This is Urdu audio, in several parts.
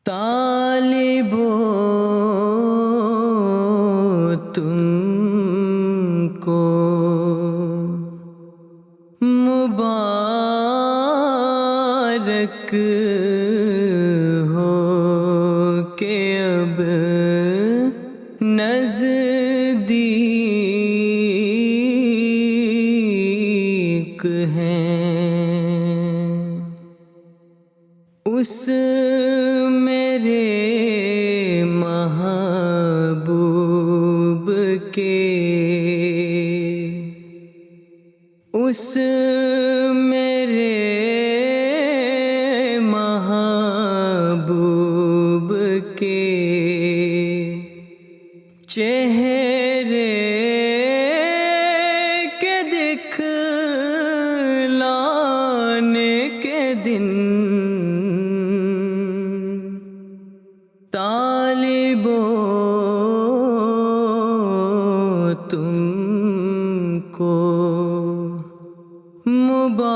طالبو تم کو مبارک ہو کہ اب نزدیک ہیں اس میرے محبوب کے، اس میرے محبوب کے چہرے کے دکھلانے کے دن طالبو تم کو مبارک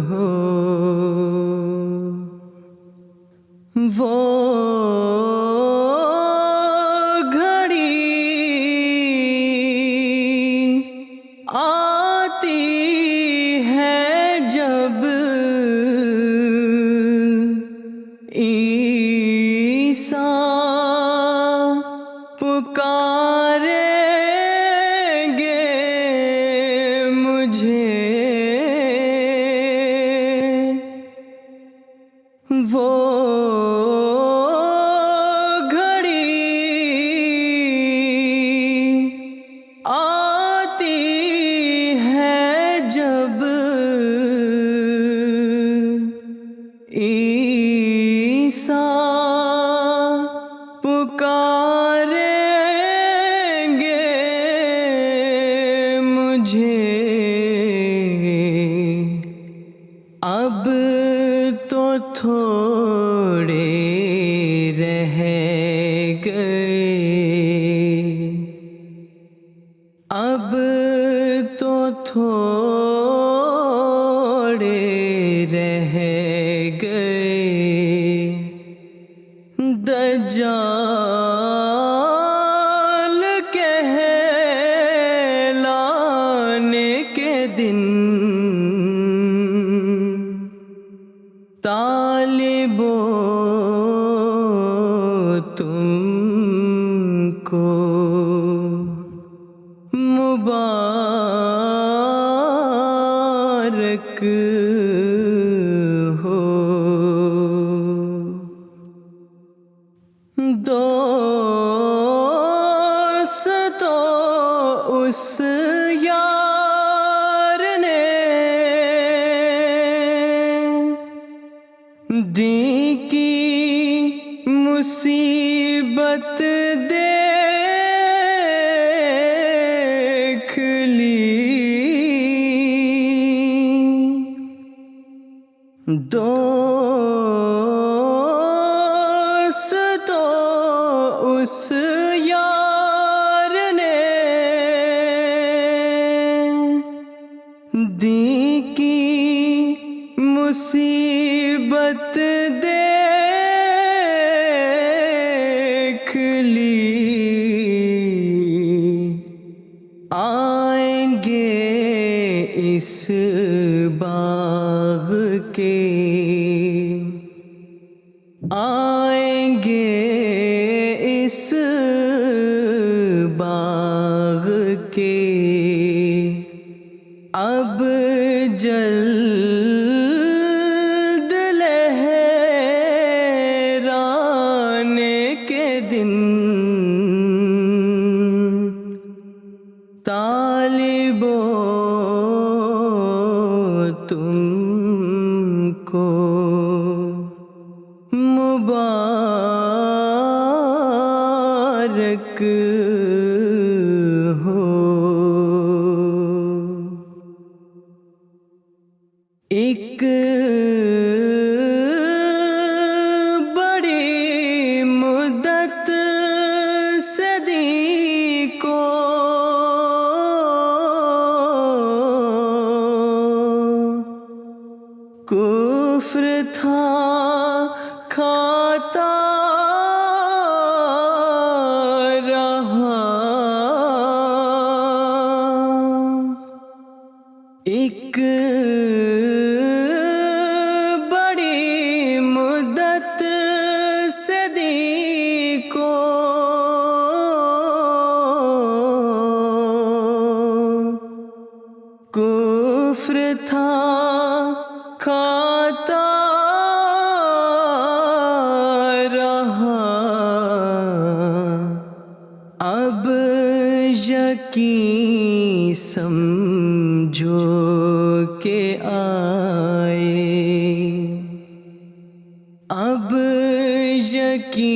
ہو۔ وہ گھڑی آتی ہے جب عیسیٰ پکاریں گے مجھے، وہ گھڑی آتی ہے جب عیسیٰ پکاریں گے مجھے۔ اب تو تھوڑے رہ گئے، اب تو تھوڑے رہ گئے، دجال کہلانے کے دن طالبو تم کو مبارک ہو۔ دوستو اس یار نے دی کی مصیبت دیکھ لی، دوستو اس یار نے دی کی مصیبت دیکھ لی، آئیں گے اس باغ کے، آئیں گے اس باغ کے، اب جلد لہرانے کے دن طالبو تم کو مبارک ہو۔ ایک بڑی مدت صدی کو کفر تھا کھاتا رہا، ایک بڑی مدت صدی کو کفر تھا کھاتا رہا، اب یقین سمجھو کہ آئے، اب یقین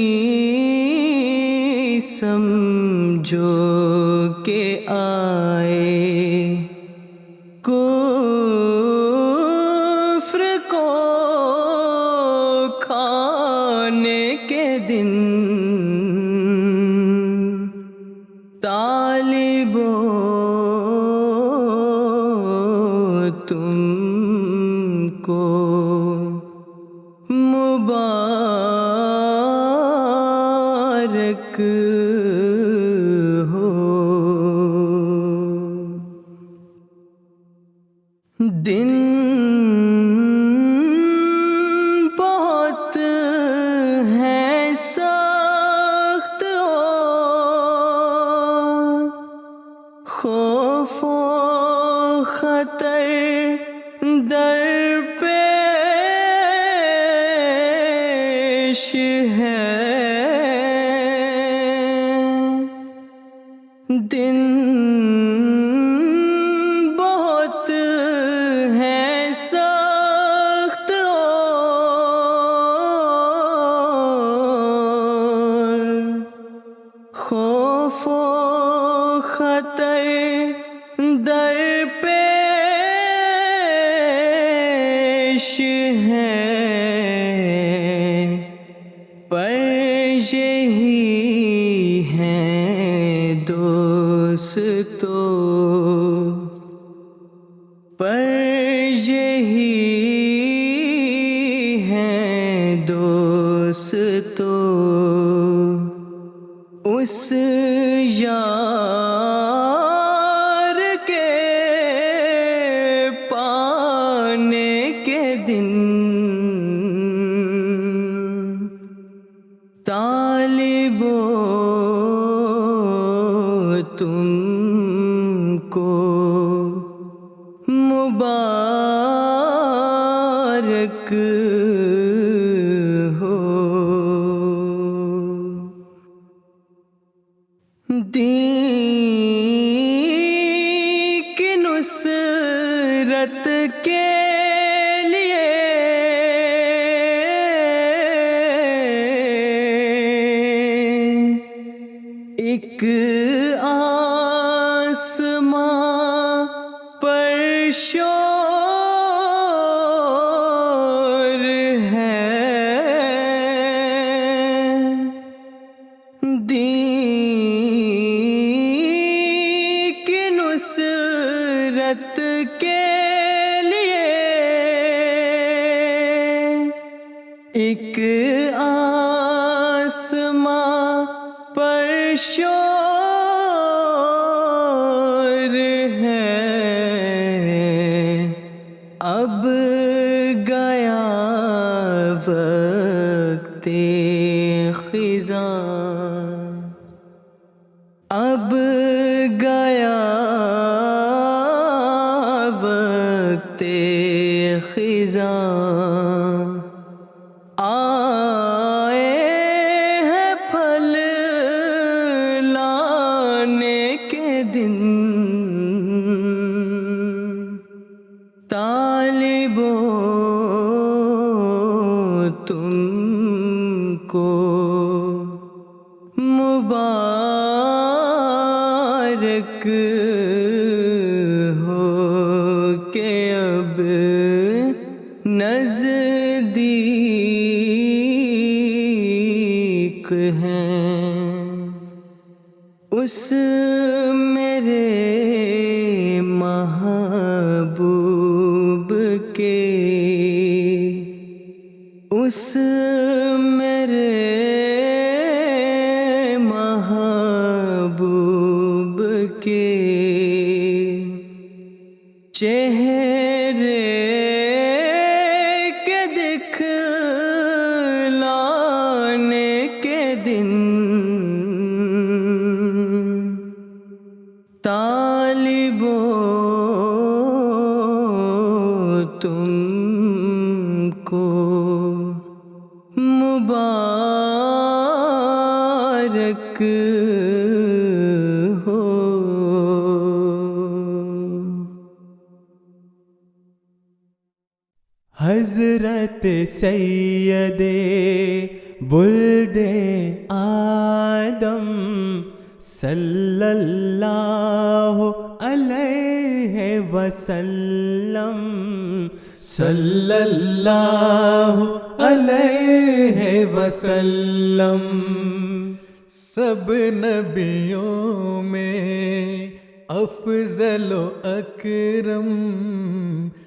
سمجھو کہ آئے، کفر کو کھانے کے دن طالبو تم کو مبارک ہو، دن بہت ہے سخت خوف و خطر درپیش ہے، دن بہت ہے سخت اور خوف و خطر درپیش ہے، پر یہی ہیں دوستو، پر یہی ہیں دوستو، اس یار کے پانے کے دن طالبو تم کو مبارک ہو، دین کی نصرت کے لیے ایک آسمان پر شور ہے، دین کی نصرت کے لیے ایک آسمان پر شور ہے، اب گیا وقت خزاں، اب گیا وقت خزاں، آئے ہیں پھل لانے کے دن طالبو تم کو مبارک ہو کہ اب نزدیک ہیں اس میرے محبوب کے اس میرے محبوب کے چہرے کے دکھلانے کے دن طالبوں تم کو مبارک ہو۔ حضرت سید ولد آدم صلی اللہ علیہ وسلم، صلی اللہ علیہ وسلم، سب نبیوں میں افضل و اکرم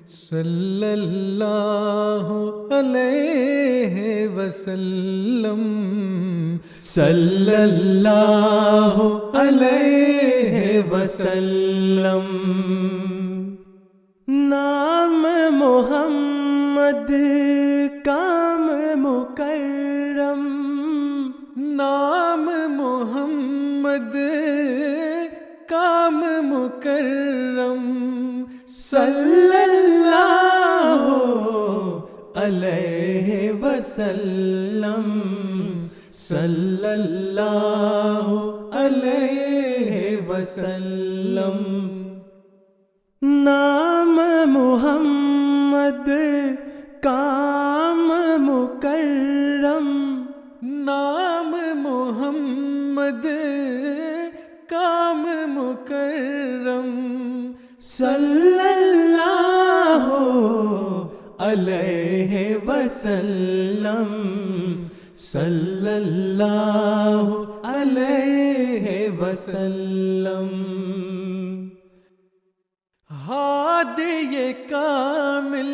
صلی اللہ علیہ وسلم، صلی اللہ علیہ وسلم۔ نام محمد کام مکرم، نام محمد کام مکرم صلی اللہ علیہ وسلم، صلی اللہ علیہ وسلم۔ نام محمد کام مکرم، نام محمد کام مکرم صلی اللہ علیہ وسلم، صلی اللہ علیہ وسلم۔ ہادی کامل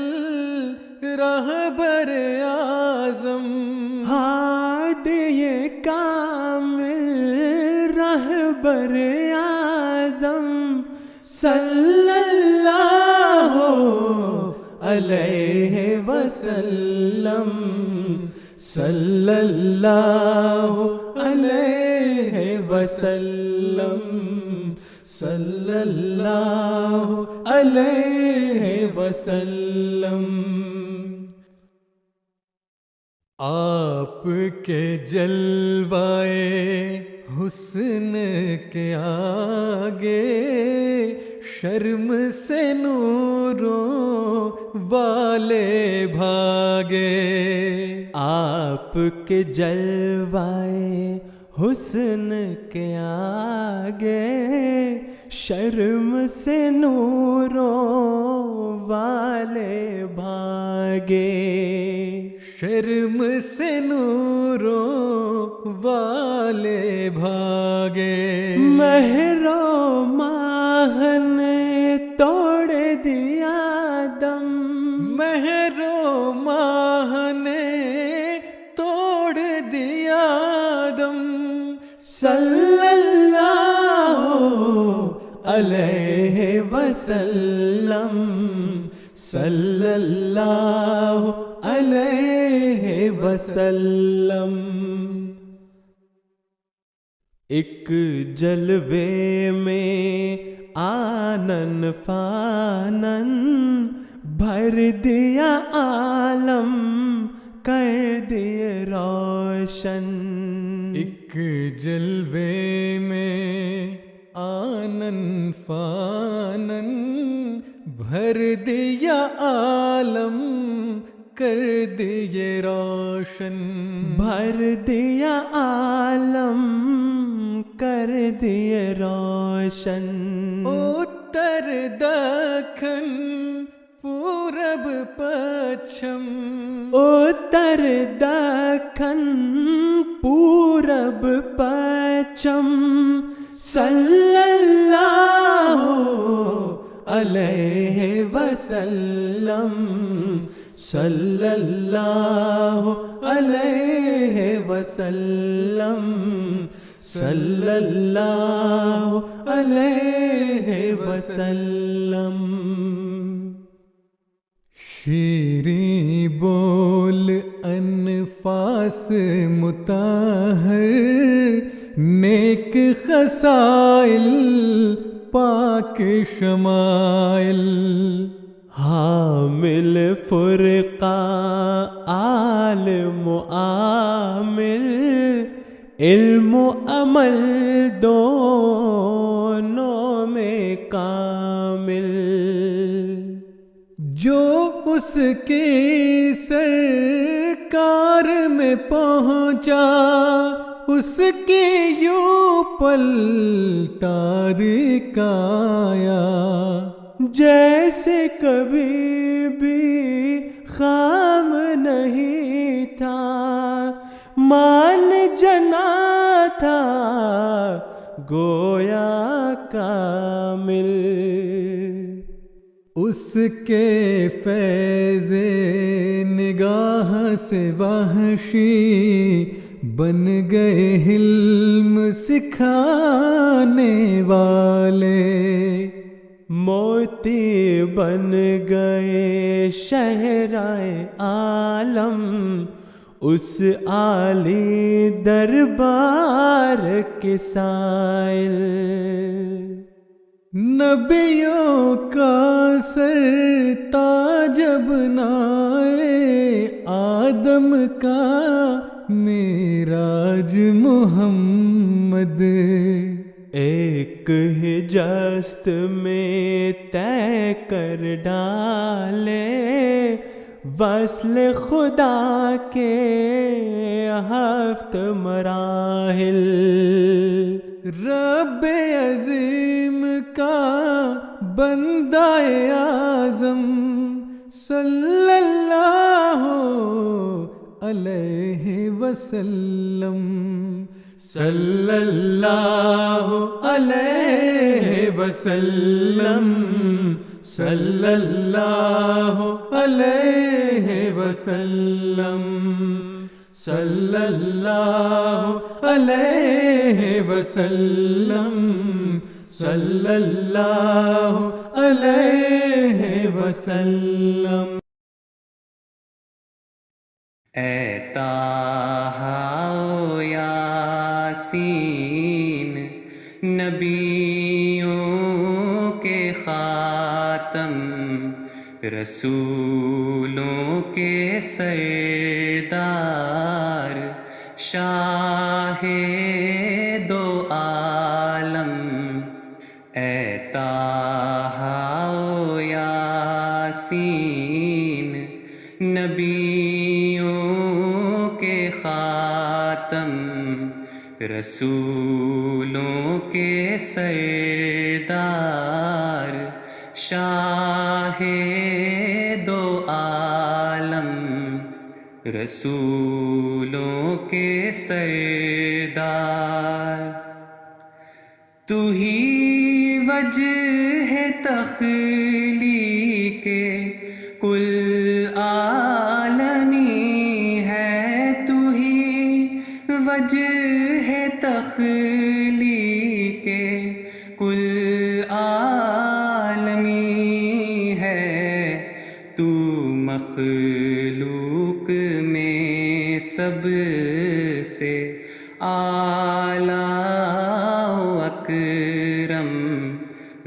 رہبر اعظم، ہادی کامل رہبر اعظم صلی اللہ علیہ وسلم، صلی اللہ علیہ وسلم، صلی اللہ علیہ وسلم۔ آپ کے جلوائے حسن کے آگے شرم سے نوروں والے بھاگے، آپ کے جلوائے حسن کے آگے شرم سے نوروں والے بھاگے، شرم سے نوروں والے بھاگے۔ مہر و ماہ نے توڑ دیا دم، مہر و ماہ نے توڑ دیا دم، صلی اللہ علیہ وسلم، صلی اللہ علیہ وسلم۔ ایک جلوے میں آنن فانن بھر دیا عالم، کر دیے روشن، ایک جلوے میں آنن فانن بھر دیا عالم، کر دیے روشن، بھر دیا عالم، کر دیے روشن۔ اتر دکن پورب پچھم، اتر دکن پورب پچھم صلی اللہ علیہ وسلم، صلی اللہ علیہ وسلم، صلی اللہ علیہ وسلم۔ شیریں بول انفاس مطہر، نیک خصائل پاک شمائل، حامل فرقہ عالم و عامل، علم و عمل دونوں میں کامل، جو اس کے سرکار میں پہنچا اس کی یوں پلٹا دکھایا، جیسے کبھی بھی خام نہیں تھا، مال جنا تھا گویا کامل، اس کے فیض نگاہ سے وحشی بن گئے حلم سکھانے والے، موتی بن گئے شہرائے عالم، اس عالی دربار کے سائل، نبیوں کا سر تاج بنائے آدم کا معراج محمد، ایک ہی جست میں طے کر ڈالے وصل خدا کے 7 مراحل، رب عظیم کا بندہ اعظم صلی اللہ علیہ وسلم، صلی اللہ علیہ وسلم، صلی اللہ علیہ وسلم، صلی اللہ علیہ وسلم، صلی اللہ علیہ وسلم۔ اے طٰہٰ و یاسین، نبیوں کے خاتم، رسولوں کے سردار، شاہ دو عالم، اے طٰہٰ و یاسین، نبیوں کے خاتم، رسولوں کے سردار، شاہ دو عالم، رسولوں کے سردار، تو ہی وجہ تخلیق کل عالمی ہے، تو ہی وجہ تخلیق کل عالمی ہے، تو مخلوق میں سب سے اعلیٰ و اکرم،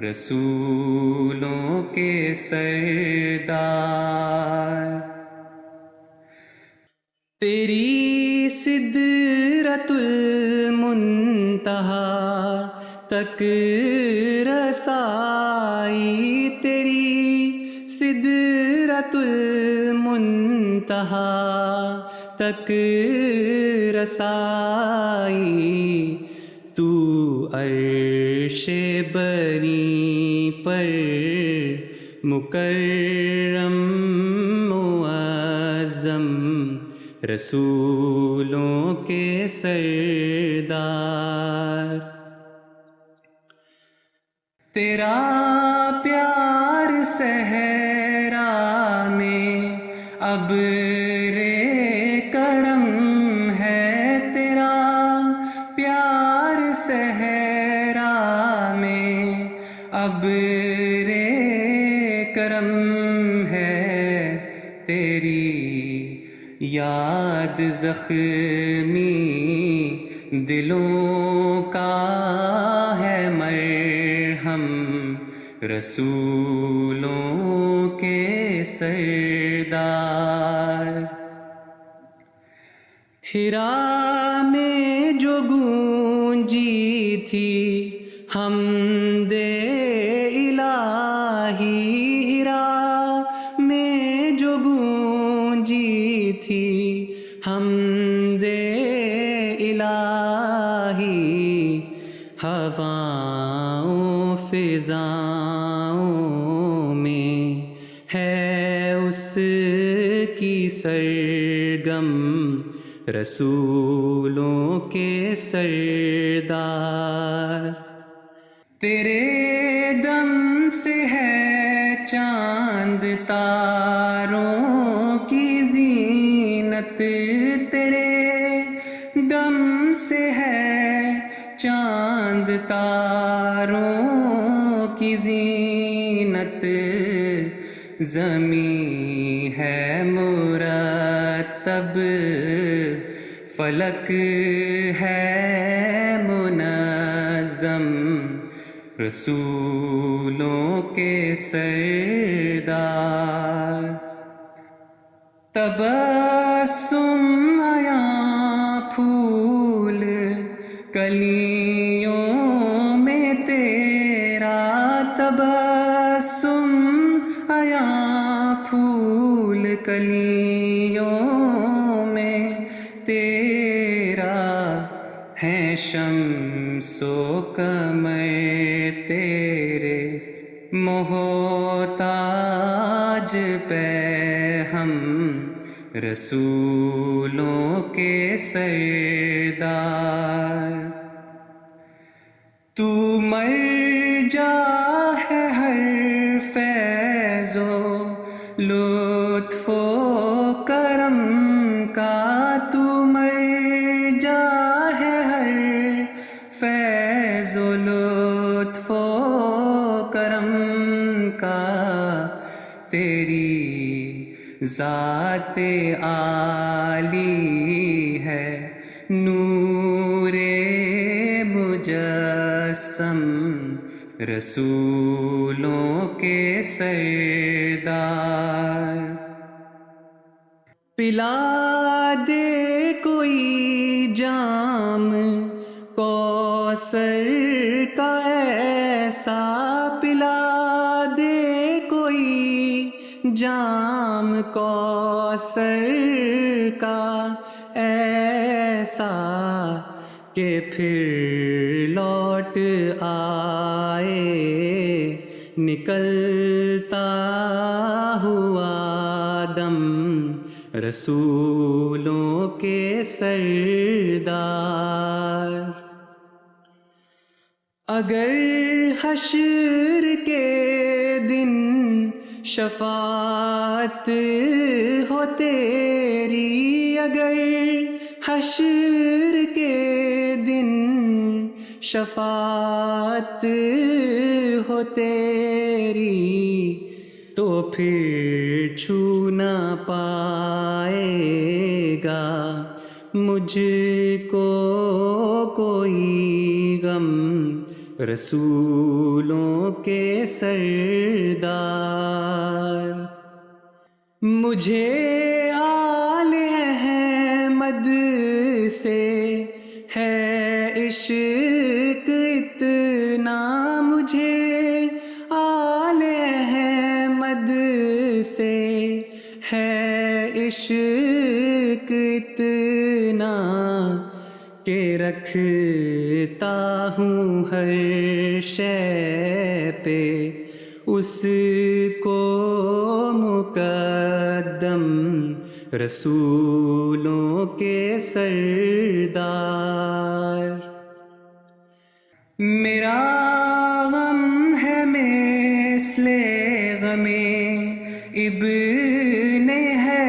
رسولوں کے سردار، تیری سدرۃ المنتہا تک رسائی، تیری سدرۃ المنتہا تک رسائی، تو عرش بری پر مکرم معظم، رسولوں کے سردار، تیرا پیار صحرا میں ابر کرم ہے تیرا پیار صحرا میں، ابر کرم ہے تیری یاد زخمی دلوں کا ہے مرہم، رسولوں کے سردار۔ حرا میں جو گونجی تھی حمد الہی، حرا میں جو گونجی تھی حمد الہی، ہواؤں فضاؤں میں ہے اس کی سرگم، رسولوں کے سردار۔ تیرے دم سے ہے چاند تاروں کی زینت، تیرے دم سے ہے چاند تاروں کی زینت، زمین ہے مرتب فلک ہے منظم، رسولوں کے سردار۔ تبسم عیاں پھول کلیوں میں تیرا، تبسم عیاں پھول کلیوں میں تیرا، ہے شمس و قمر تیرے محتاج پہ ہم، رسولوں کے سردار۔ تو مرجع ہے ہر فیض و لطف و کرم کا، تو مرجع ہے ہر فیض و لطف و کرم کا، تیری ذات عالی ہے نور مجسم، رسولوں کے سردار۔ پلا دے کوئی جام کوثر کا ایسا، پلا دے کوئی جام کوثر کا ایسا، کہ پھر لوٹ آئے نکلتا ہوا دم، رسولوں کے سردار۔ اگر حشر کے دن شفاعت ہو تیری، اگر حشر کے دن شفاعت ہو تیری، تو پھر چھو نہ پائے گا مجھ کو کوئی غم، رسولوں کے سردار۔ مجھے آل احمد سے ہے عشق اتنا، مجھے آل احمد سے ہے عشق اتنا، کہ رکھتا ہوں ہر شے پہ اس کو مقدم، رسولوں کے سردار۔ میرا غم ہے مثل غم ابن ہے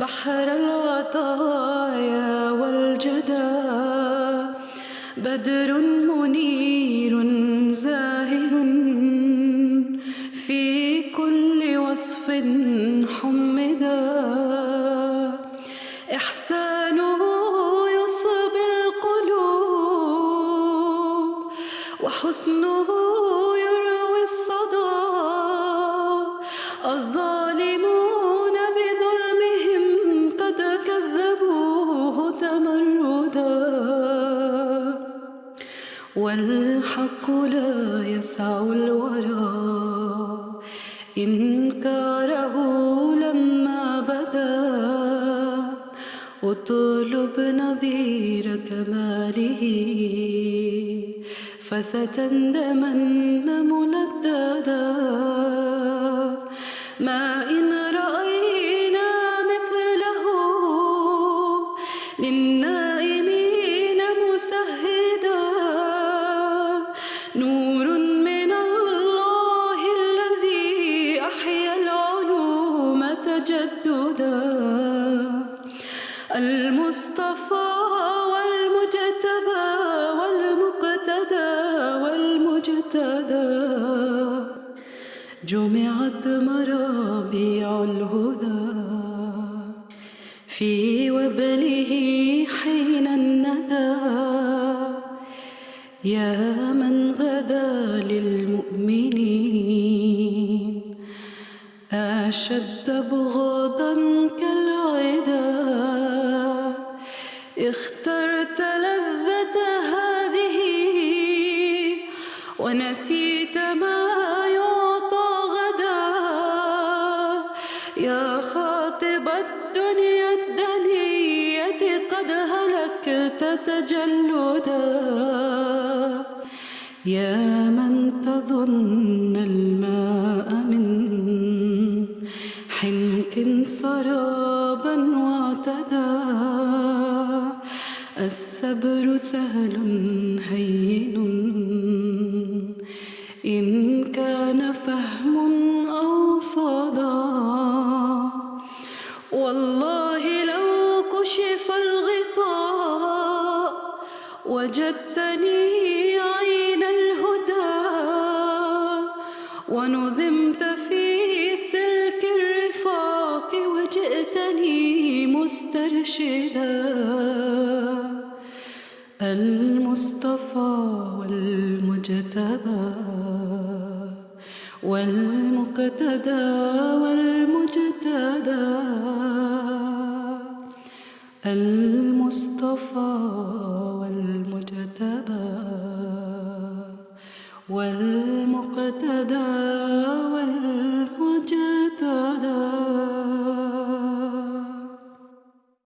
بحر العطايا والجدى، بدر منير زاهر في كل وصف حمدا. إحسانه يصبي القلوب وحسنه يروي الصدى. الظالمون بظلمهم قد كذبوه تمردا، والحق لا يسع الورى إنكاره لما بدا. اطلب نظير كماله فستندمن ملددا. ما إن رأينا مثله للنائمين مسهدا. نور من الله الذي أحيا العلوم تجددا. المصطفى والمجتبى والمقتدى والمجتدى، جمعت مرابيع الهدى في وبله حين الندى. يا من غدا للمؤمنين أشد بغضا كالعدا. اخترت لذة هذه ونسيت ما يعطى غدا. يا خاطب الدنيا الدنية قد هلكت تجلدا. يا من تظن الماء من حنك سرابا واعتدى. الصبر سهل هين إن كان فهم أو صدى. والله لو كشف الغطاء وجدتني عين الهدى. ونظمت في سلك الرفاق وجئتني مسترشدا. المصطفى والمجتبى والمقتدى والمجتدى. المصطفى والمجتبى والمقتدى